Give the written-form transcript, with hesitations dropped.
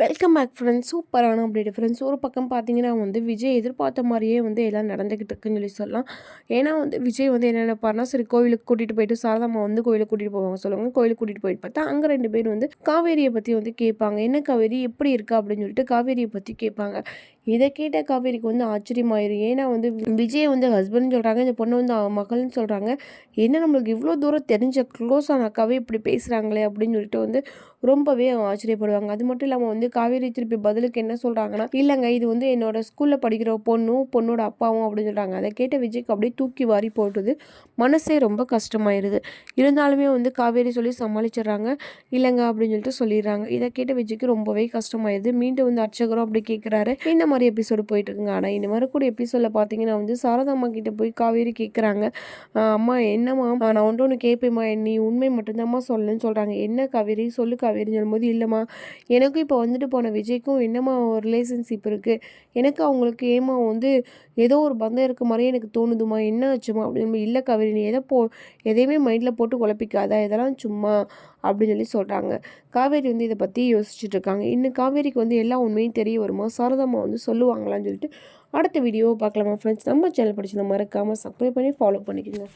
Welcome back friends. சூப்பரான update friends. ஒரு பக்கம் பார்த்தீங்கன்னா விஜய் எதிர்பார்த்த மாதிரியே எல்லாம் நடந்துக்கிட்டு இருக்குன்னு சொல்லலாம். ஏன்னா விஜய் என்ன நினைப்பாருன்னா, சரி கோவிலுக்கு கூட்டிகிட்டு போயிட்டு சாரதாம்மா கோவிலுக்கு கூட்டிகிட்டு போவாங்க சொல்லுவாங்க. கோவிலுக்கு கூட்டிகிட்டு போயிட்டு பார்த்தா அங்கே 2 பேர் காவேரியை பற்றி கேட்பாங்க. என்ன காவேரி எப்படி இருக்கா அப்படின்னு சொல்லிட்டு காவேரியை பற்றி கேட்பாங்க. இதை கேட்ட காவேரிக்கு ஆச்சரியமாயிரும். ஏன்னா விஜய் ஹஸ்பண்ட்னு சொல்கிறாங்க, இந்த பொண்ணு மகள்னு சொல்கிறாங்க. என்ன நம்மளுக்கு இவ்வளோ தூரம் தெரிஞ்ச க்ளோஸான அக்காவே இப்படி பேசுகிறாங்களே அப்படின்னு சொல்லிட்டு ரொம்பவே ஆச்சரியப்படுவாங்க. அது மட்டும் இல்லாமல் காவேரி திருப்பி பதிலுக்கு என்ன சொல்கிறாங்கன்னா, இல்லைங்க இது என்னோட ஸ்கூலில் படிக்கிற பொண்ணோட அப்பாவும் அப்படின்னு சொல்கிறாங்க. அதை கேட்ட விஜய்க்கு அப்படியே தூக்கி வாரி போட்டுது. மனசே ரொம்ப கஷ்டமாயிருது. இருந்தாலுமே காவேரி சொல்லி சமாளிச்சிடுறாங்க. இல்லைங்க அப்படின்னு சொல்லிட்டு சொல்லிடுறாங்க. இதை கேட்ட விஜய்க்கு ரொம்பவே கஷ்டமாயிருது. மீண்டும் அர்ச்சகரும் அப்படி கேட்குறாரு. இந்த மாதிரி எபிசோடு போயிட்டு இருக்குங்க. ஆனால் இந்த மாதிரி கூட எபிசோடில் பார்த்தீங்கன்னா சாரதாம்மா கிட்ட போய் காவேரி கேட்குறாங்க, அம்மா என்னம்மா நான் ஒன்று கேட்பேம்மா, நீ உண்மை மட்டும்தான்மா சொல்லணும்னு சொல்கிறாங்க. என்ன காவேரி சொல்லு காவேரின்னு சொல்லும்போது, இல்லைம்மா எனக்கும் இப்போ போன விஜய்க்கும் என்னம்மா ஒரு ரிலேஷன்ஷிப் இருக்குது, எனக்கு அவங்களுக்கு ஏமா ஏதோ ஒரு பந்தம் இருக்க மாதிரியே எனக்கு தோணுதுமா, என்ன ஆச்சுமா அப்படின்னு. இல்லை காவேரி நீ எதையுமே மைண்டில் போட்டு குழப்பிக்காத, இதெல்லாம் சும்மா அப்படின்னு சொல்கிறாங்க. காவேரி இதை பற்றி யோசிச்சுட்டு இருக்காங்க. இன்னும் காவேரிக்கு எல்லா உண்மையும் தெரிய வருமா, சாரதாம்மா சொல்லுவாங்களான்னு சொல்லிட்டு அடுத்த வீடியோவை பார்க்கலாமா ஃப்ரெண்ட்ஸ். நம்ம சேனல் பிடிச்சிருந்தா மறக்காமல் சப்ஸ்கிரைப் பண்ணி ஃபாலோ பண்ணிக்கோங்க.